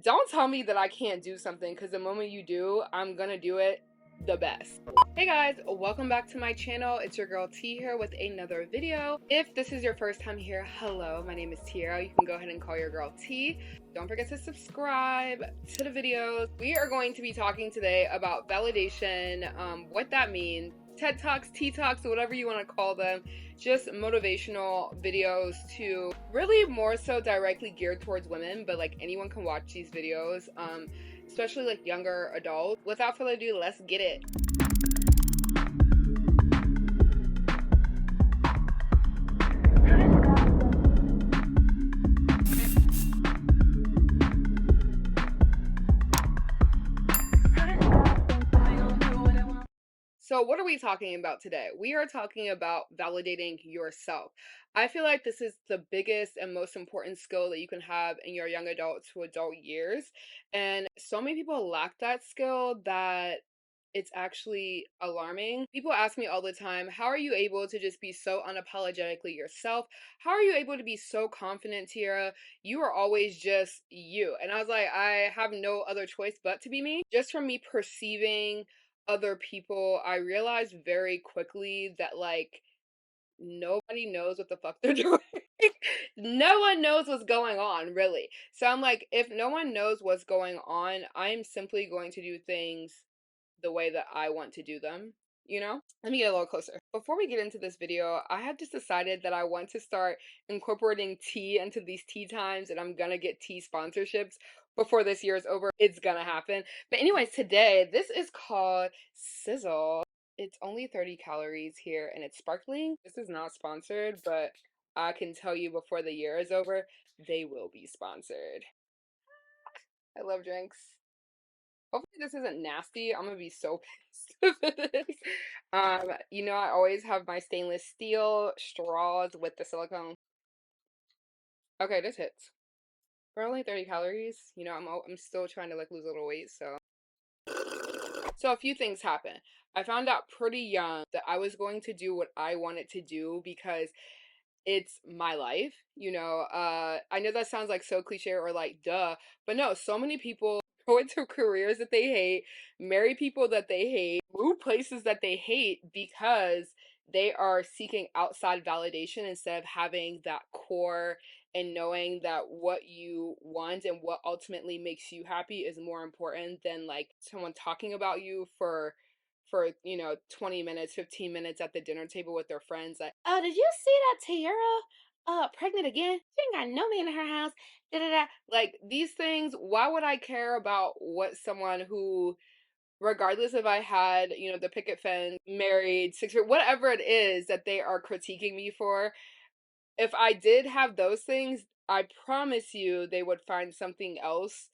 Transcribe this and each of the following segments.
don't tell me that I can't do something, because the moment you do, I'm gonna do it the best. Hey guys, welcome back to my channel. It's your girl T here with another video. If this is your first time here, hello, my name is Tierra. You can go ahead and call your girl T. Don't forget to subscribe to the videos. We are going to be talking today about validation, what that means, TED Talks, T Talks, whatever you want to call them, just motivational videos to really more so directly geared towards women, but like anyone can watch these videos, especially like younger adults. Without further ado, let's get it. So what are we talking about today? We are talking about validating yourself. I feel like this is the biggest and most important skill that you can have in your young adult to adult years. And so many people lack that skill that it's actually alarming. People ask me all the time, how are you able to just be so unapologetically yourself? How are you able to be so confident, Tierra? You are always just you. And I was like, I have no other choice but to be me. Just from me perceiving other people, I realized very quickly that like nobody knows what the fuck they're doing. No one knows what's going on, really. So I'm like, if no one knows what's going on, I'm simply going to do things the way that I want to do them, you know? Let me get a little closer. Before we get into this video, I have just decided that I want to start incorporating tea into these tea times, and I'm gonna get tea sponsorships before this year is over. It's gonna happen. But anyways, today, this is called Sizzle. It's only 30 calories here and it's sparkling. This is not sponsored, but I can tell you before the year is over, they will be sponsored. I love drinks. Hopefully this isn't nasty. I'm gonna be so pissed if it is. You know, I always have my stainless steel straws with the silicone. Okay, this hits. For only 30 calories, you know, I'm still trying to like lose a little weight, so. So a few things happened. I found out pretty young that I was going to do what I wanted to do because it's my life, you know. I know that sounds like so cliche or like duh, but no, so many people go into careers that they hate, marry people that they hate, move places that they hate because they are seeking outside validation instead of having that core and knowing that what you want and what ultimately makes you happy is more important than like someone talking about you for you know 20 minutes 15 minutes at the dinner table with their friends, like, oh, did you see that Tierra pregnant again? She ain't got no man in her house, da da da. Like these things, why would I care about what someone who, regardless if I had, you know, the picket fence, married, whatever it is that they are critiquing me for, if I did have those things, I promise you they would find something else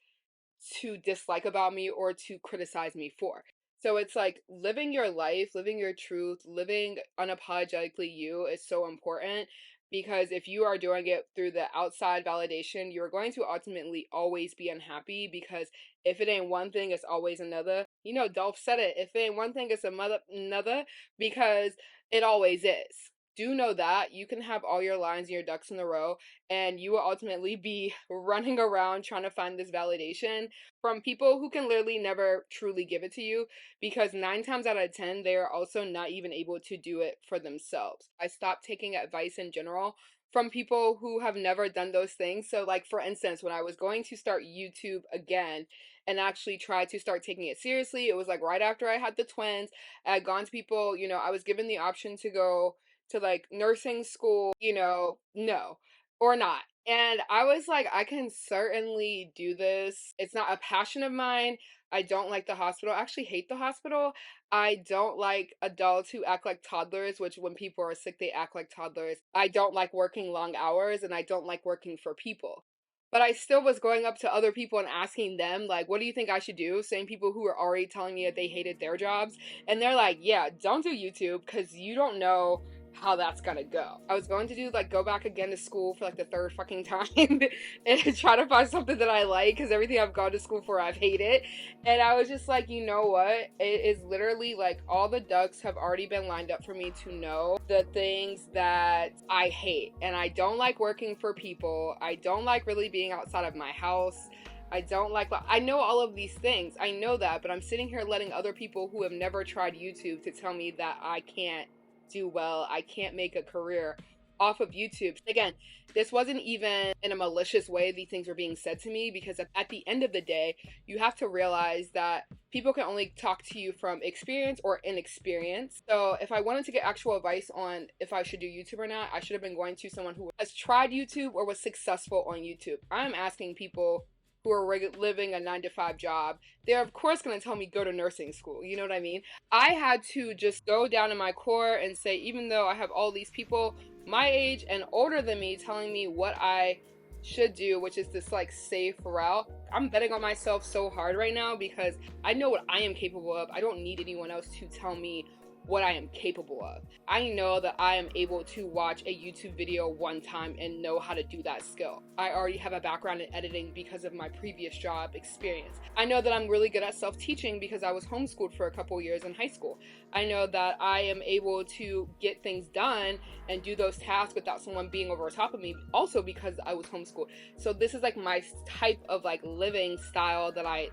to dislike about me or to criticize me for. So it's like living your life, living your truth, living unapologetically you is so important, because if you are doing it through the outside validation, you're going to ultimately always be unhappy, because if it ain't one thing, it's always another. You know, Dolph said it, if it ain't one thing, it's another, because it always is. Do know that you can have all your lines and your ducks in a row, and you will ultimately be running around trying to find this validation from people who can literally never truly give it to you, because 9 times out of 10 they are also not even able to do it for themselves. I stopped taking advice in general from people who have never done those things. So like for instance, when I was going to start YouTube again and actually try to start taking it seriously, it was like right after I had the twins. I had gone to people, you know, I was given the option to go to like nursing school, you know, no, or not. And I was like, I can certainly do this. It's not a passion of mine. I don't like the hospital. I actually hate the hospital. I don't like adults who act like toddlers, which when people are sick, they act like toddlers. I don't like working long hours, and I don't like working for people. But I still was going up to other people and asking them, like, what do you think I should do? Same people who were already telling me that they hated their jobs. And they're like, yeah, don't do YouTube because you don't know how that's gonna go. I was going to do like go back again to school for like the third fucking time and try to find something that I like, because everything I've gone to school for I've hated. And I was just like, you know what? It is literally like all the ducks have already been lined up for me to know the things that I hate. And I don't like working for people. I don't like really being outside of my house. I don't like, I know all of these things. I know that, but I'm sitting here letting other people who have never tried YouTube to tell me that I can't do well, I can't make a career off of YouTube. Again, this wasn't even in a malicious way these things were being said to me, because at the end of the day, you have to realize that people can only talk to you from experience or inexperience. So if I wanted to get actual advice on if I should do YouTube or not, I should have been going to someone who has tried YouTube or was successful on YouTube. I'm asking people who are living a 9-to-5 job. They're of course going to tell me go to nursing school. You know what I mean? I had to just go down in my core and say, even though I have all these people my age and older than me telling me what I should do, which is this like safe route, I'm betting on myself so hard right now because I know what I am capable of. I don't need anyone else to tell me what I am capable of. I know that I am able to watch a YouTube video one time and know how to do that skill. I already have a background in editing because of my previous job experience. I know that I'm really good at self-teaching because I was homeschooled for a couple years in high school. I know that I am able to get things done and do those tasks without someone being over top of me, also because I was homeschooled. So this is like my type of like living style that I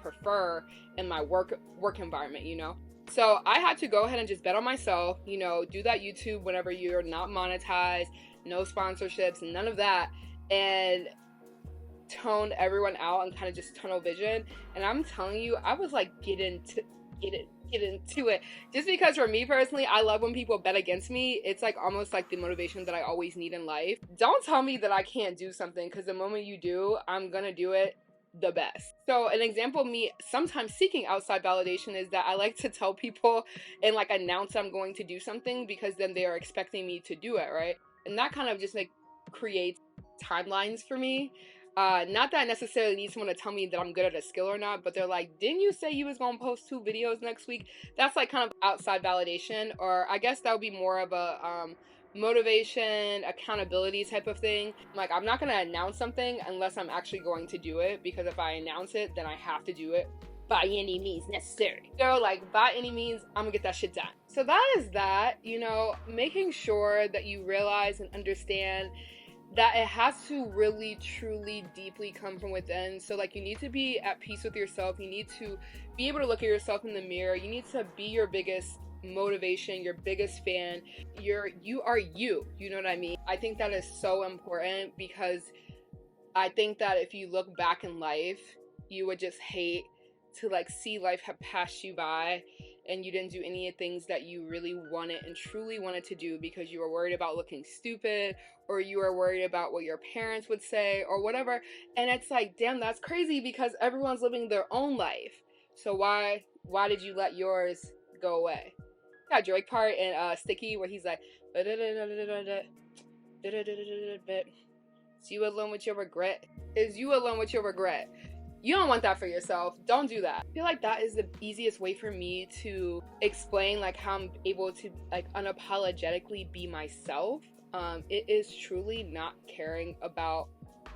prefer in my work environment, you know? So I had to go ahead and just bet on myself, you know, do that YouTube whenever you're not monetized, no sponsorships, none of that, and tone everyone out and kind of just tunnel vision. And I'm telling you, I was like, get into it. Just because for me personally, I love when people bet against me. It's like almost like the motivation that I always need in life. Don't tell me that I can't do something, because the moment you do, I'm gonna do it the best. So an example of me sometimes seeking outside validation is that I like to tell people and like announce I'm going to do something, because then they are expecting me to do it, right? And that kind of just like creates timelines for me. Not that I necessarily need someone to tell me that I'm good at a skill or not, but they're like, didn't you say you was gonna post 2 videos next week? That's like kind of outside validation, or I guess that would be more of a motivation, accountability type of thing. Like, I'm not gonna announce something unless I'm actually going to do it, because if I announce it, then I have to do it by any means necessary. So like, by any means, I'm gonna get that shit done. So that is that, you know, making sure that you realize and understand that it has to really, truly, deeply come from within. So like, you need to be at peace with yourself. You need to be able to look at yourself in the mirror. You need to be your biggest motivation, your biggest fan. You are you know what I mean? I think that is so important, because I think that if you look back in life, you would just hate to like see life have passed you by and you didn't do any of the things that you really wanted and truly wanted to do, because you were worried about looking stupid, or you were worried about what your parents would say or whatever. And it's like, damn, that's crazy, because everyone's living their own life. So why did you let yours go away? That Drake part in Sticky where he's like, is you alone with your regret? Is you alone with your regret? You don't want that for yourself. Don't do that. I feel like that is the easiest way for me to explain like how I'm able to like unapologetically be myself. It is truly not caring about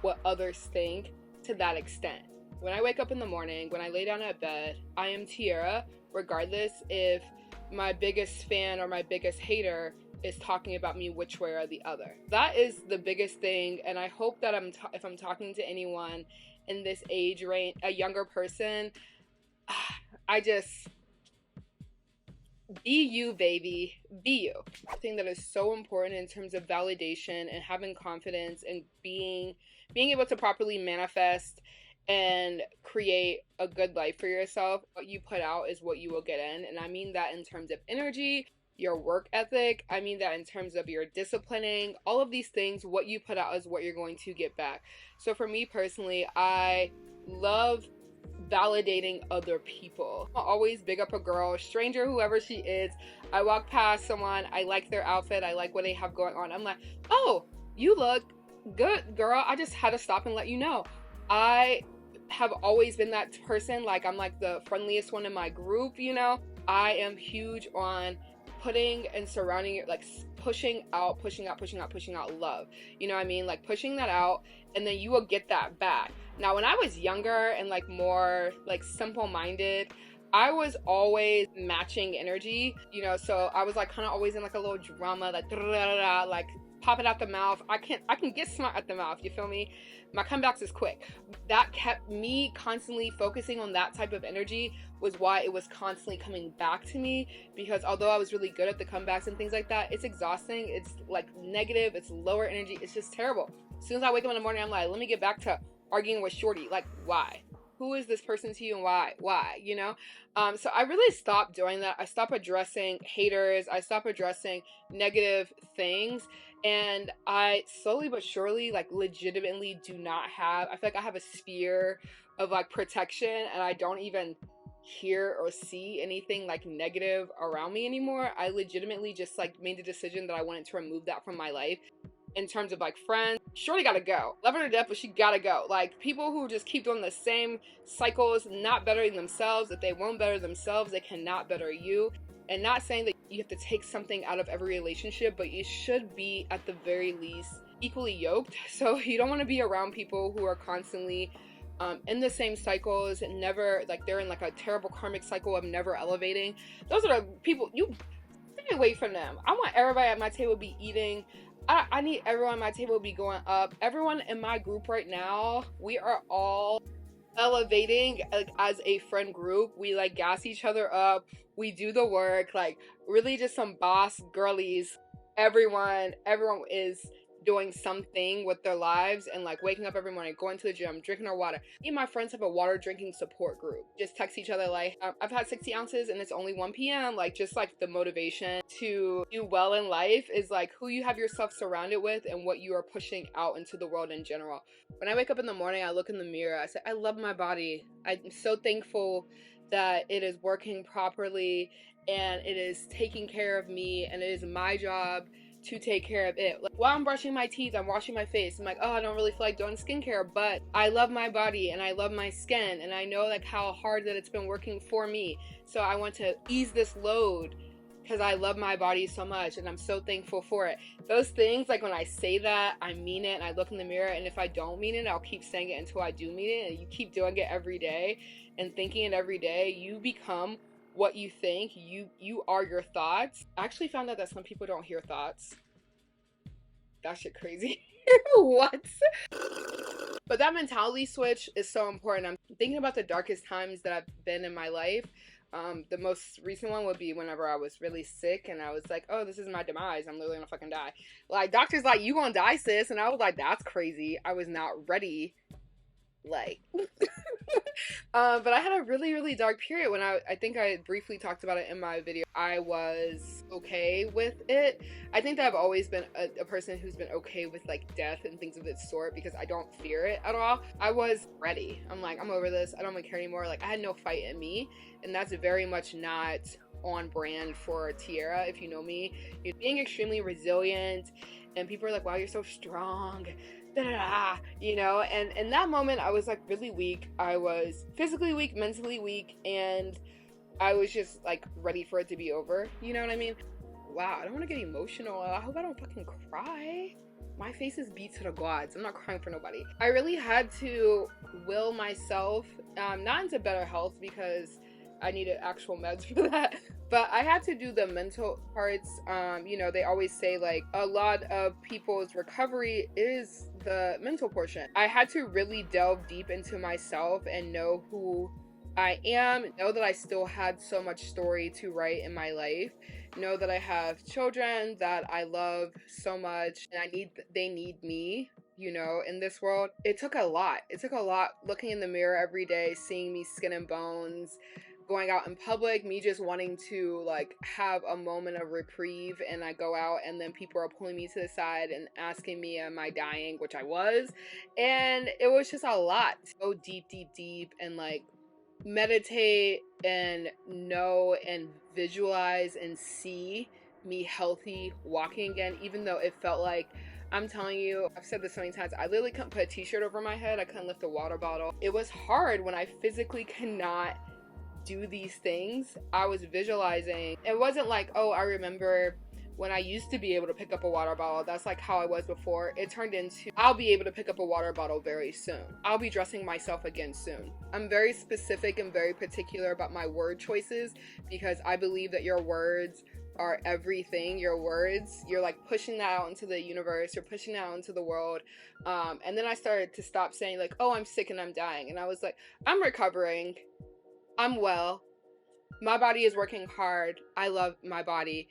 what others think to that extent. When I wake up in the morning, when I lay down at bed, I am Tierra, regardless if my biggest fan or my biggest hater is talking about me which way or the other. That is the biggest thing, and I hope that if I'm talking to anyone in this age range, a younger person, I just, be you, baby, be you. I think that is so important in terms of validation and having confidence and being able to properly manifest and create a good life for yourself. What you put out is what you will get in. And I mean that in terms of energy, your work ethic. I mean that in terms of your disciplining, all of these things. What you put out is what you're going to get back. So for me personally, I love validating other people. I always big up a girl, stranger, whoever she is. I walk past someone, I like their outfit, I like what they have going on. I'm like, oh, you look good, girl. I just had to stop and let you know. I have always been that person. Like, I'm like the friendliest one in my group, you know? I am huge on putting and surrounding, like pushing out love. You know what I mean? Like pushing that out, and then you will get that back. Now, when I was younger and like more like simple-minded, I was always matching energy, you know, so I was like kind of always in like a little drama, like pop it out the mouth. I can get smart at the mouth, you feel me? My comebacks is quick. That kept me constantly focusing on that type of energy, was why it was constantly coming back to me, because although I was really good at the comebacks and things like that, it's exhausting. It's like negative, it's lower energy, it's just terrible. As soon as I wake up in the morning, I'm like, let me get back to arguing with Shorty. Like, why? Who is this person to you, and why? You know? So I really stopped doing that. I stopped addressing haters. I stopped addressing negative things. And I slowly but surely, like, legitimately do not have, I feel like I have a sphere of like protection, and I don't even hear or see anything like negative around me anymore. I legitimately just like made the decision that I wanted to remove that from my life. In terms of like friends, Shorty gotta go. Love her to death, but she gotta go. Like, people who just keep doing the same cycles, not bettering themselves. If they won't better themselves, they cannot better you. And not saying that you have to take something out of every relationship, but you should be at the very least equally yoked. So you don't want to be around people who are constantly in the same cycles and never, like, they're in like a terrible karmic cycle of never elevating. Those are the people, you stay away from them. I want everybody at my table to be eating. I need everyone at my table to be going up. Everyone in my group right now, we are all elevating, like, as a friend group. We like gas each other up. We do the work, like, really just some boss girlies. Everyone is doing something with their lives, and like waking up every morning, going to the gym, drinking our water. Me and my friends have a water drinking support group. Just text each other like, I've had 60 ounces and it's only 1 p.m. Like, just like the motivation to do well in life is like who you have yourself surrounded with and what you are pushing out into the world in general. When I wake up in the morning, I look in the mirror, I say, I love my body. I'm so thankful that it is working properly and it is taking care of me, and it is my job to take care of it. Like, while I'm brushing my teeth, I'm washing my face, I'm like, oh, I don't really feel like doing skincare, but I love my body and I love my skin, and I know like how hard that it's been working for me. So I want to ease this load because I love my body so much and I'm so thankful for it. Those things, like, when I say that, I mean it, and I look in the mirror, and if I don't mean it, I'll keep saying it until I do mean it. And you keep doing it every day and thinking it every day, you become what you think. You are your thoughts. I actually found out that some people don't hear thoughts. That shit crazy. What? But that mentality switch is so important. I'm thinking about the darkest times that I've been in my life. The most recent one would be whenever I was really sick and I was like, oh, this is my demise, I'm literally gonna fucking die. Like, doctor's like, you gonna die, sis. And I was like, that's crazy. I was not ready. Like, but I had a really, really dark period when I think I briefly talked about it in my video. I was okay with it. I think that I've always been a person who's been okay with like death and things of its sort because I don't fear it at all. I was ready. I'm like, I'm over this. I don't even care anymore. Like, I had no fight in me, and that's very much not on brand for Tierra. If you know me, you're being extremely resilient, and people are like, wow, you're so strong. You know, and in that moment I was like really weak. I was physically weak, mentally weak, and I was just like ready for it to be over. You know what I mean? Wow, I don't want to get emotional. I hope I don't fucking cry. My face is beat to the gods. I'm not crying for nobody. I really had to will myself not into better health because I needed actual meds for that, but I had to do the mental parts. You know, they always say like a lot of people's recovery is the mental portion. I had to really delve deep into myself and know who I am, know that I still had so much story to write in my life, know that I have children that I love so much and they need me, you know, in this world. It took a lot. It took a lot looking in the mirror every day, seeing me skin and bones, going out in public, me just wanting to like have a moment of reprieve, and I go out and then people are pulling me to the side and asking me, am I dying? Which I was. And it was just a lot. So deep, and like meditate and know and visualize and see me healthy walking again, even though it felt like, I'm telling you, I've said this so many times, I literally couldn't put a t-shirt over my head. I couldn't lift a water bottle. It was hard when I physically cannot do these things. I was visualizing. It wasn't like, oh, I remember when I used to be able to pick up a water bottle. That's like how I was before. It turned into, I'll be able to pick up a water bottle very soon. I'll be dressing myself again soon. I'm very specific and very particular about my word choices because I believe that your words are everything. Your words, you're like pushing that out into the universe, you're pushing that out into the world. And then I started to stop saying like, oh, I'm sick and I'm dying. And I was like, I'm recovering, I'm well, my body is working hard, I love my body.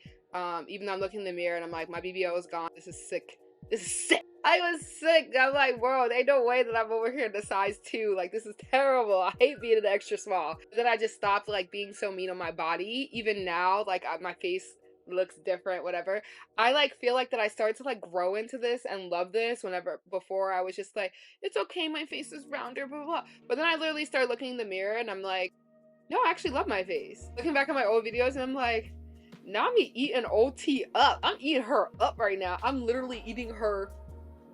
Even though I'm looking in the mirror and I'm like, my BBL is gone, this is sick, this is sick. I was sick. I'm like, bro, ain't no way that I'm over here in the size 2. Like, this is terrible. I hate being an extra small. But then I just stopped, like, being so mean on my body. Even now, like, my face looks different, whatever. I, like, feel like that I started to, like, grow into this and love this whenever, before I was just like, it's okay, my face is rounder, blah, blah, blah. But then I literally started looking in the mirror and I'm like, no, I actually love my face. Looking back at my old videos and I'm like, now I'm eating old T up. I'm eating her up right now. I'm literally eating her.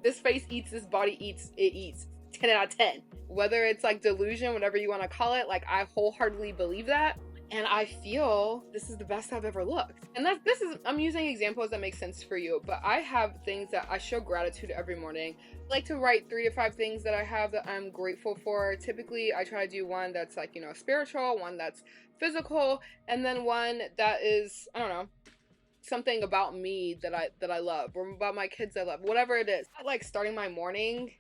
This face eats, this body eats, it eats. 10 out of 10. Whether it's like delusion, whatever you want to call it, like I wholeheartedly believe that. And I feel this is the best I've ever looked. And I'm using examples that make sense for you, but I have things that I show gratitude every morning. I like to write 3 to 5 things that I have that I'm grateful for. Typically, I try to do one that's like, spiritual, one that's physical, and then one that is, I don't know, something about me that I love, or about my kids I love, whatever it is. Like starting my morning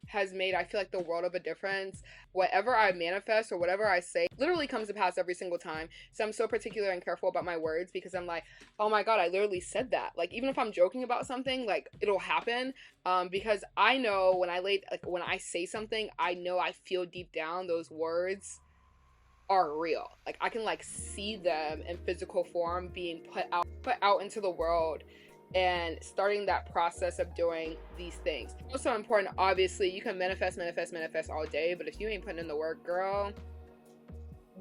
has made, I feel like, the world of a difference. Whatever I manifest or whatever I say literally comes to pass every single time. So I'm so particular and careful about my words because I'm like, oh my god, I literally said that. Like, even if I'm joking about something, like, it'll happen. Because I know when I say something, I know I feel deep down those words are real. Like, I can like see them in physical form being put out into the world, and starting that process of doing these things. Also important, obviously, you can manifest all day, but if you ain't putting in the work, girl,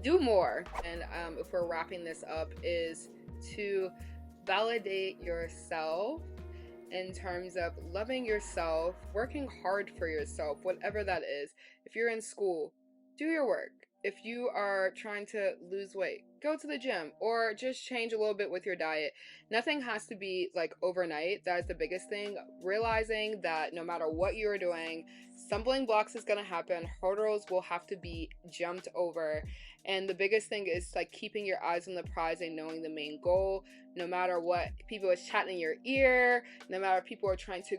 do more. And if we're wrapping this up, is to validate yourself in terms of loving yourself, working hard for yourself, whatever that is. If you're in school, do your work. If you are trying to lose weight, go to the gym, or just change a little bit with your diet. Nothing has to be like overnight. That is the biggest thing. Realizing that no matter what you're doing, stumbling blocks is going to happen. Hurdles will have to be jumped over. And the biggest thing is like keeping your eyes on the prize and knowing the main goal. No matter what people are chatting in your ear, no matter if people are trying to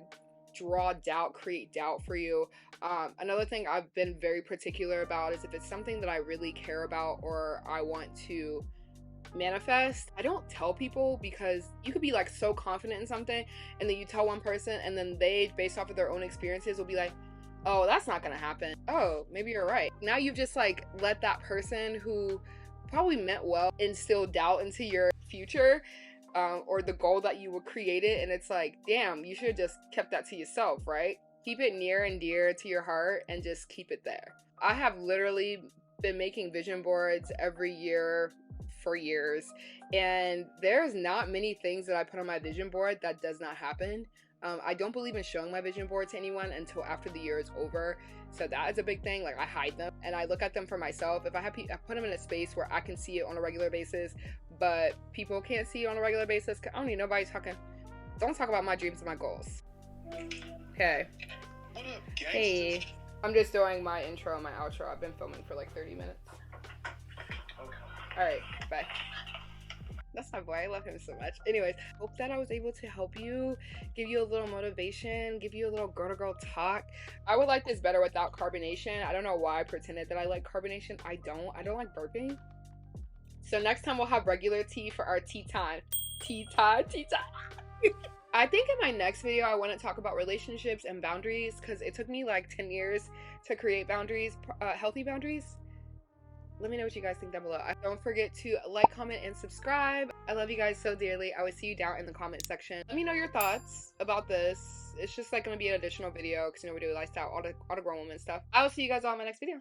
create doubt for you. Another thing I've been very particular about is if it's something that I really care about or I want to manifest, I don't tell people, because you could be like so confident in something and then you tell one person and then they, based off of their own experiences, will be like, oh, that's not gonna happen. Oh, maybe you're right. Now you've just like let that person who probably meant well instill doubt into your future. Or the goal that you created, and it's like, damn, you should have just kept that to yourself, right? Keep it near and dear to your heart and just keep it there. I have literally been making vision boards every year for years, and there's not many things that I put on my vision board that does not happen. I don't believe in showing my vision board to anyone until after the year is over. So that is a big thing. Like, I hide them and I look at them for myself. If I put them in a space where I can see it on a regular basis, but people can't see it on a regular basis. I don't need nobody talking. Don't talk about my dreams and my goals. Okay. What up, gangsters? Hey, I'm just doing my intro and my outro. I've been filming for like 30 minutes. Okay. All right, bye. That's my boy. I love him so much. Anyways, hope that I was able to help you, give you a little motivation, give you a little girl-to-girl talk. I would like this better without carbonation. I don't know why I pretended that I like carbonation. I don't like burping. So next time we'll have regular tea for our tea time. Tea time. I think in my next video, I want to talk about relationships and boundaries, because it took me like 10 years to create boundaries, healthy boundaries. Let me know what you guys think down below. Don't forget to like, comment, and subscribe. I love you guys so dearly. I will see you down in the comment section. Let me know your thoughts about this. It's just like going to be an additional video because, we do lifestyle, all the grown woman stuff. I will see you guys all in my next video.